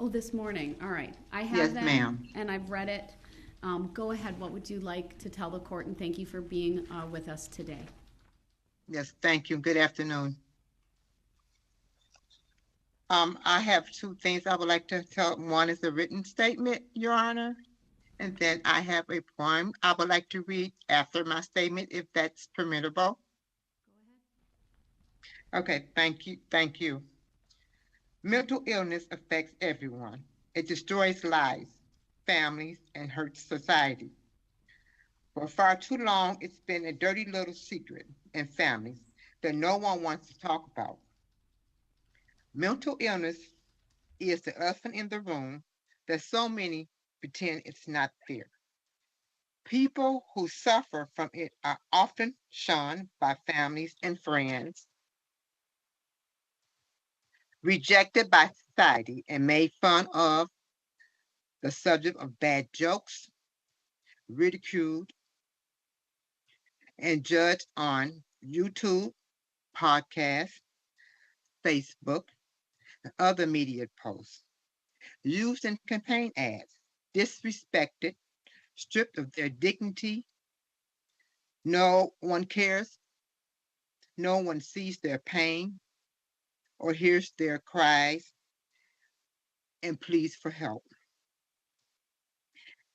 Oh, this morning. All right. I have Yes, them ma'am. and I've read it. Go ahead. What would you like to tell the court? And thank you for being with us today. Yes, thank you. Good afternoon. I have two things I would like to tell. One is a written statement, Your Honor, and then I have a poem I would like to read after my statement, if that's permissible. Okay, thank you. Thank you. Mental illness affects everyone. It destroys lives, families, and hurts society. For far too long, it's been a dirty little secret in families that no one wants to talk about. Mental illness is the elephant in the room that so many pretend it's not there. People who suffer from it are often shunned by families and friends, rejected by society, and made fun of, the subject of bad jokes, ridiculed, and judged on YouTube, podcasts, Facebook, and other media posts, used in campaign ads, disrespected, stripped of their dignity. No one cares. No one sees their pain or hears their cries and pleas for help.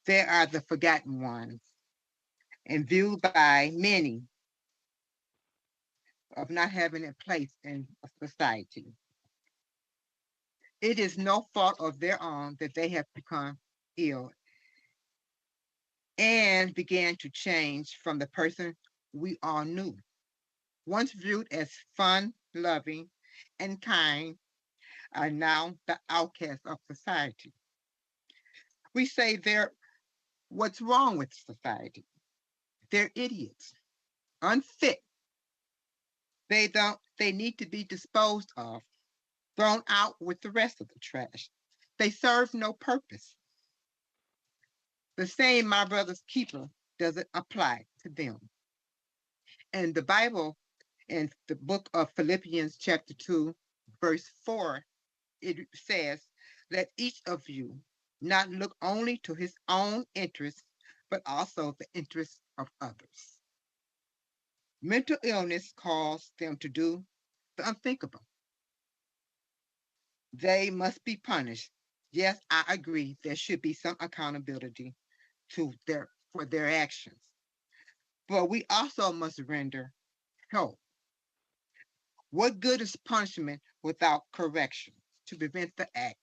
They are the forgotten ones and viewed by many of not having a place in society. It is no fault of their own that they have become ill and began to change from the person we all knew. Once viewed as fun, loving, and kind, are now the outcasts of society. We say they're what's wrong with society. They're idiots, unfit. They need to be disposed of, thrown out with the rest of the trash. They serve no purpose. The same my brother's keeper doesn't apply to them. And the Bible in the book of Philippians chapter 2, verse 4, it says, let each of you not look only to his own interests, but also the interests of others. Mental illness caused them to do the unthinkable. They must be punished. Yes, I agree. There should be some accountability to their for their actions. But we also must render help. What good is punishment without correction to prevent the act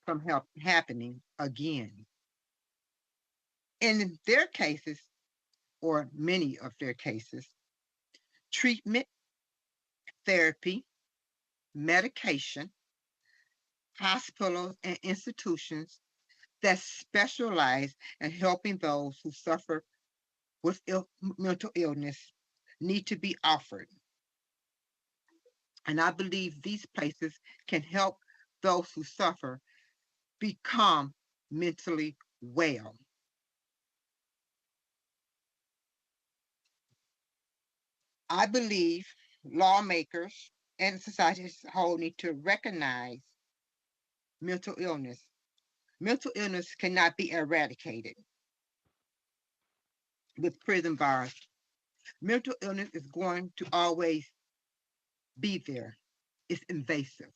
from happening again? In their cases, or many of their cases, treatment, therapy, medication, hospitals, and institutions that specialize in helping those who suffer with mental illness need to be offered. And I believe these places can help those who suffer become mentally well. I believe lawmakers and society as a whole need to recognize mental illness. Mental illness cannot be eradicated with prison bars. Mental illness is going to always be there. It's invasive.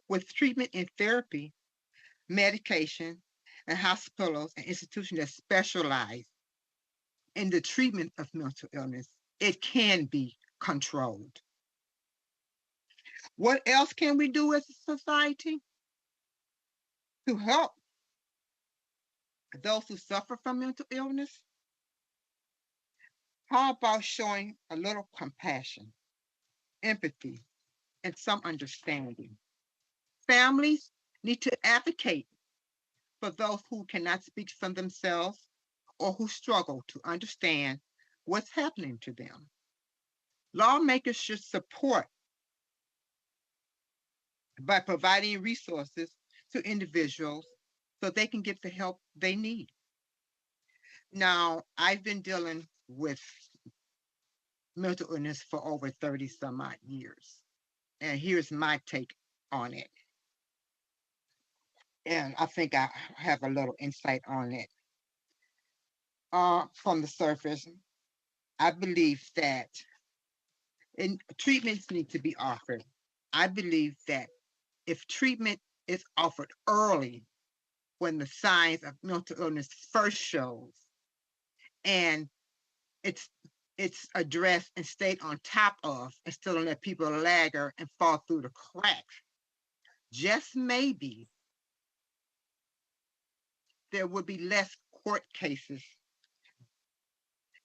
With treatment and therapy, medication, and hospitals and institutions that specialize in the treatment of mental illness, it can be controlled. What else can we do as a society to help those who suffer from mental illness? How about showing a little compassion, empathy, and some understanding? Families need to advocate for those who cannot speak for themselves or who struggle to understand what's happening to them. Lawmakers should support by providing resources to individuals so they can get the help they need. Now, I've been dealing with mental illness for over 30 some odd years. And here's my take on it. and I think I have a little insight on it. From the surface, I believe that treatments need to be offered. I believe that if treatment is offered early, when the signs of mental illness first shows, and it's it's addressed and stayed on top of, instead of let people lagger and fall through the cracks, just maybe there would be less court cases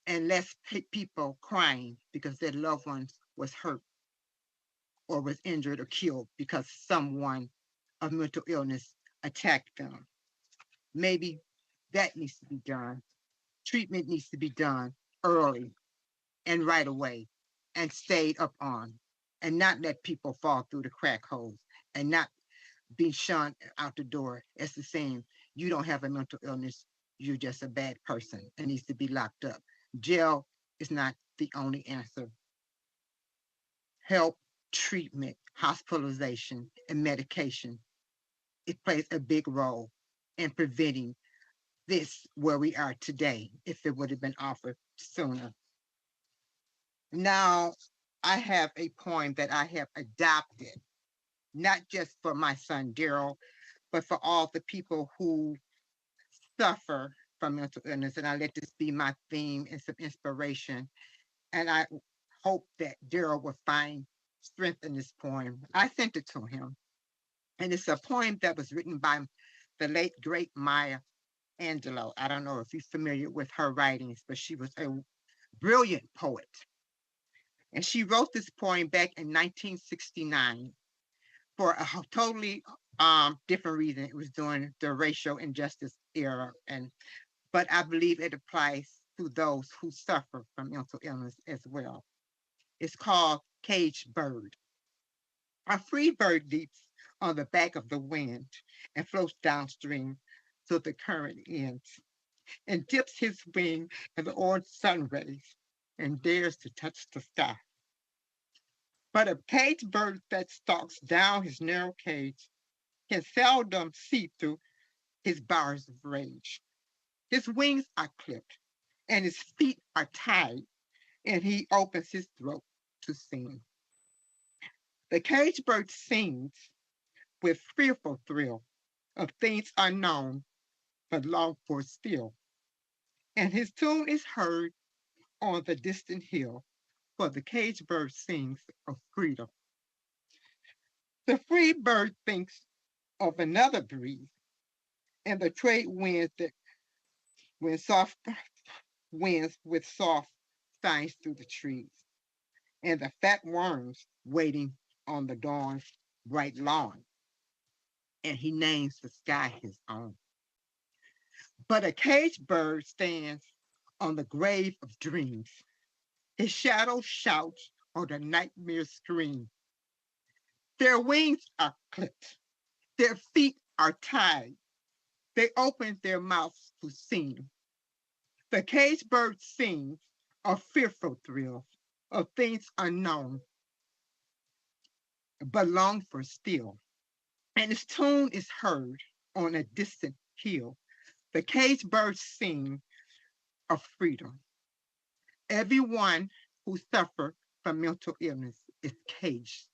and less people crying because their loved ones was hurt or was injured or killed because someone of mental illness attacked them. Maybe that needs to be done. Treatment needs to be done early and right away and stayed up on, and not let people fall through the crack holes and not be shunned out the door. It's the same. You don't have a mental illness. You're just a bad person and needs to be locked up. Jail is not the only answer. Help, treatment, hospitalization, and medication, it plays a big role in preventing this where we are today if it would have been offered sooner. Now, I have a poem that I have adopted, not just for my son Darrell, but for all the people who suffer from mental illness. And I let this be my theme and some inspiration. And I hope that Darrell will find strength in this poem. I sent it to him. And it's a poem that was written by the late, great Maya Angelou. I don't know if you're familiar with her writings, but she was a brilliant poet. And she wrote this poem back in 1969 for a totally different reason. It was during the racial injustice era, but I believe it applies to those who suffer from mental illness as well. It's called Caged Bird. A free bird leaps on the back of the wind and floats downstream till the current ends, and dips his wing in the orange sun rays and dares to touch the sky. But a caged bird that stalks down his narrow cage can seldom see through his bars of rage. His wings are clipped and his feet are tied, and he opens his throat to sing. The caged bird sings with fearful thrill of things unknown but longed for still, and his tune is heard on the distant hill, for the caged bird sings of freedom. The free bird thinks of another breeze, and the trade winds that when soft winds with soft signs through the trees, and the fat worms waiting on the dawn's bright lawn, and he names the sky his own. But a caged bird stands on the grave of dreams. His shadow shouts on the nightmare screen. Their wings are clipped, their feet are tied. They open their mouths to sing. The caged bird sings of fearful thrills, of things unknown, but long for still. And its tune is heard on a distant hill. The caged birds sing of freedom. Everyone who suffers from mental illness is caged.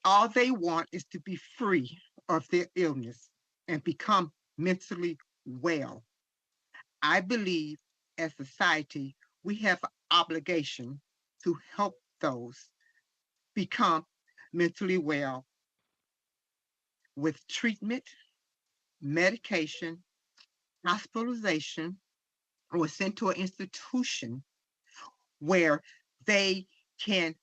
All they want is to be free of their illness and become mentally well. I believe as a society, we have an obligation to help those become mentally well with treatment, medication, hospitalization, or sent to an institution where they can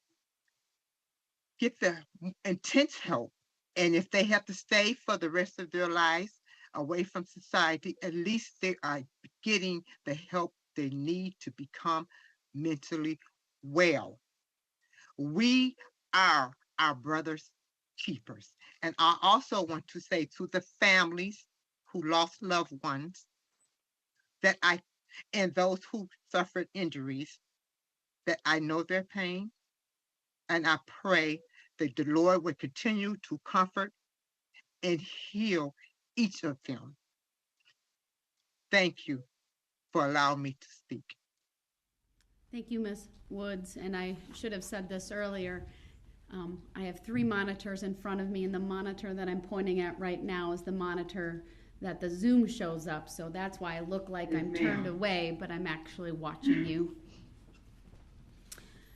get the intense help. And if they have to stay for the rest of their lives away from society, at least they are getting the help they need to become mentally well. We are our brother's keepers. And I also want to say to the families who lost loved ones and those who suffered injuries, that I know their pain and I pray that the Lord would continue to comfort and heal each of them. Thank you for allowing me to speak. Thank you, Ms. Woods, and I should have said this earlier. I have 3 monitors in front of me, and the monitor that I'm pointing at right now is the monitor that the Zoom shows up, so that's why I look like I'm turned away, but I'm actually watching you.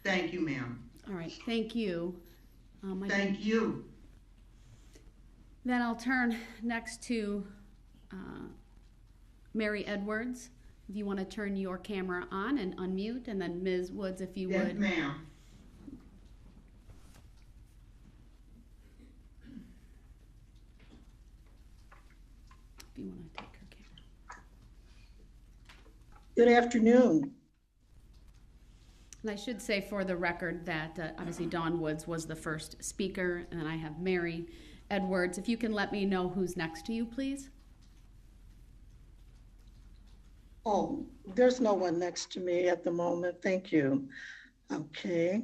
Thank you, ma'am. All right, thank you. Thank you. Then I'll turn next to Mary Edwards. If you want to turn your camera on and unmute, and then Ms. Woods, if you would. Yes, ma'am. If you want to take her camera. Good afternoon. And I should say for the record that obviously Dawn Woods was the first speaker, and I have Mary Edwards. If you can let me know who's next to you, please. Oh, there's no one next to me at the moment. Thank you. Okay.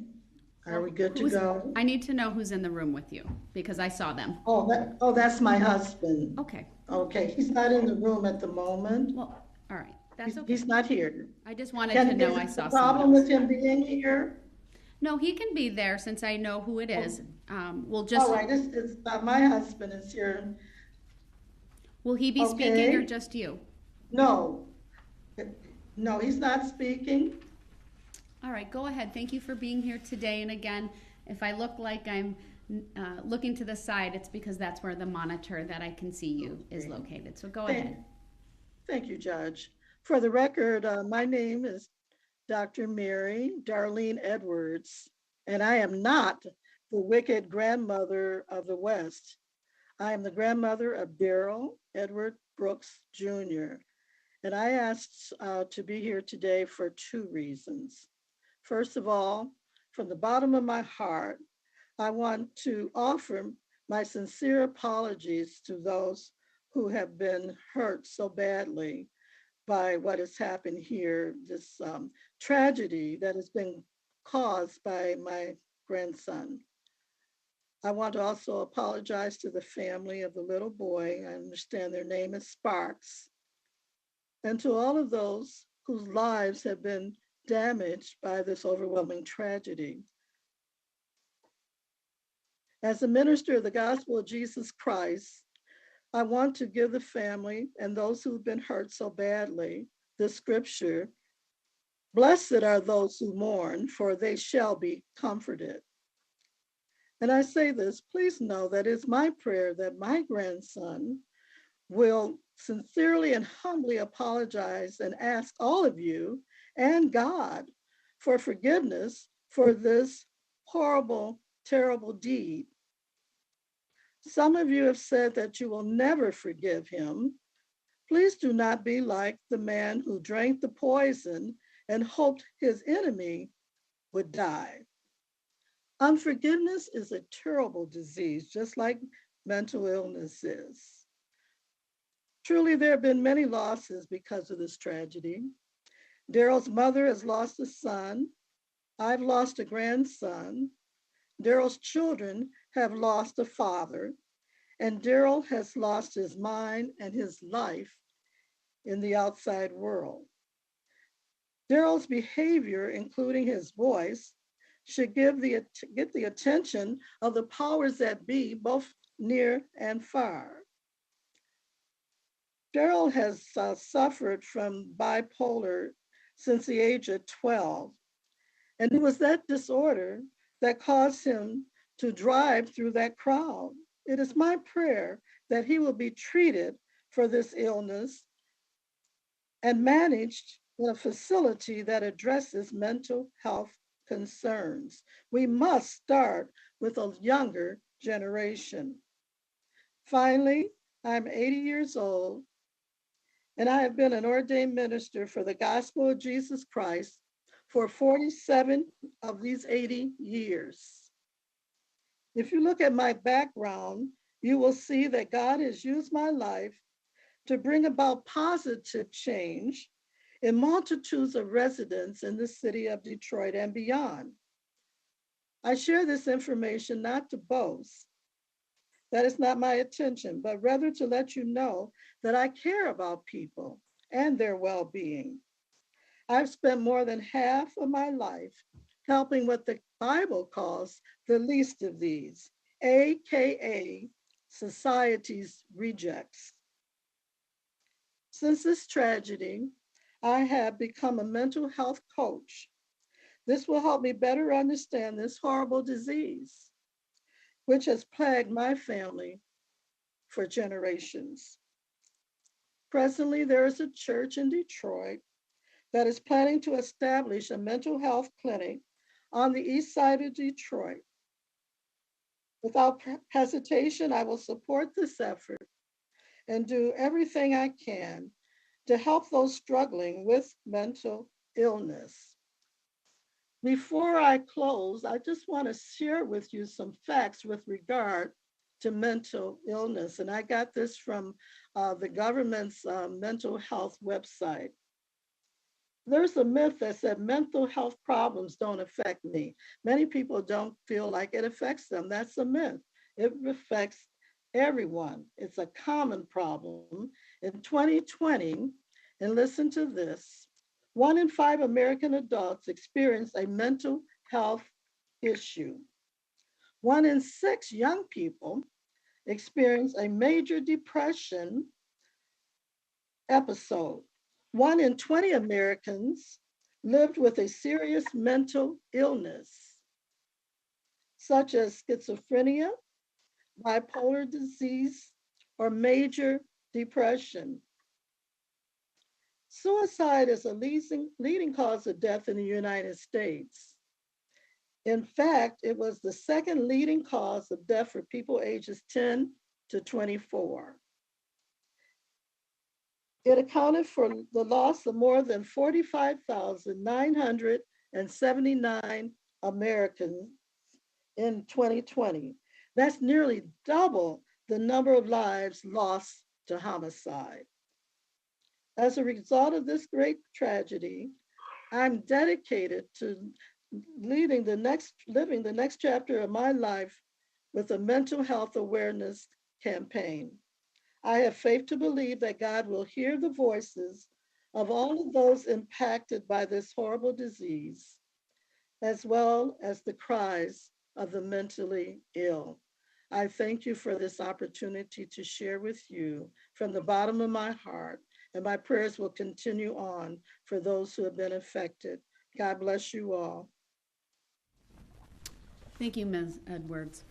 Are we good to go? I need to know who's in the room with you because I saw them. Oh, that's my husband. Okay. Okay, he's not in the room at the moment. Well, all right. That's okay. He's not here. I just wanted to know I saw someone problem else. with him being here? No, he can be there since I know who it is. We'll just. All right, it's my husband is here. Will he be speaking or just you? No, he's not speaking. All right, go ahead. Thank you for being here today. And again, if I look like I'm looking to the side, it's because that's where the monitor that I can see you is located. So go ahead. Thank you, Judge. For the record, my name is Dr. Mary Darlene Edwards, and I am not the wicked grandmother of the West. I am the grandmother of Darrell Edward Brooks, Jr., and I asked to be here today for 2 reasons. First of all, from the bottom of my heart, I want to offer my sincere apologies to those who have been hurt so badly by what has happened here, this tragedy that has been caused by my grandson. I want to also apologize to the family of the little boy. I understand their name is Sparks. And to all of those whose lives have been damaged by this overwhelming tragedy. As a minister of the gospel of Jesus Christ, I want to give the family and those who've been hurt so badly the scripture, "Blessed are those who mourn, for they shall be comforted." And I say this, please know that it's my prayer that my grandson will sincerely and humbly apologize and ask all of you and God for forgiveness for this horrible, terrible deed. Some of you have said that you will never forgive him. Please do not be like the man who drank the poison and hoped his enemy would die. Unforgiveness is a terrible disease, just like mental illness is. Truly, there have been many losses because of this tragedy. Darrell's mother has lost a son. I've lost a grandson. Darrell's children have lost a father, and Darrell has lost his mind and his life in the outside world. Darrell's behavior, including his voice, should get the attention of the powers that be, both near and far. Darrell has suffered from bipolar since the age of 12, and it was that disorder that caused him to drive through that crowd. It is my prayer that he will be treated for this illness and managed in a facility that addresses mental health concerns. We must start with a younger generation. Finally, I'm 80 years old, and I have been an ordained minister for the gospel of Jesus Christ for 47 of these 80 years. If you look at my background, you will see that God has used my life to bring about positive change in multitudes of residents in the city of Detroit and beyond. I share this information not to boast. That is not my intention, but rather to let you know that I care about people and their well-being. I've spent more than half of my life helping what the Bible calls the least of these, AKA society's rejects. Since this tragedy, I have become a mental health coach. This will help me better understand this horrible disease, which has plagued my family for generations. Presently, there is a church in Detroit that is planning to establish a mental health clinic on the east side of Detroit. Without hesitation, I will support this effort and do everything I can to help those struggling with mental illness. Before I close, I just want to share with you some facts with regard to mental illness. And I got this from the government's mental health website. There's a myth that said mental health problems don't affect me. Many people don't feel like it affects them. That's a myth. It affects everyone. It's a common problem. In 2020, and listen to this, 1 in 5 American adults experience a mental health issue. 1 in 6 young people experience a major depression episode. 1 in 20 Americans lived with a serious mental illness, such as schizophrenia, bipolar disease, or major depression. Suicide is a leading cause of death in the United States. In fact, it was the second leading cause of death for people ages 10 to 24. It accounted for the loss of more than 45,979 Americans in 2020. That's nearly double the number of lives lost to homicide. As a result of this great tragedy, I'm dedicated to living the next chapter of my life with a mental health awareness campaign. I have faith to believe that God will hear the voices of all of those impacted by this horrible disease, as well as the cries of the mentally ill. I thank you for this opportunity to share with you from the bottom of my heart, and my prayers will continue on for those who have been affected. God bless you all. Thank you, Ms. Edwards.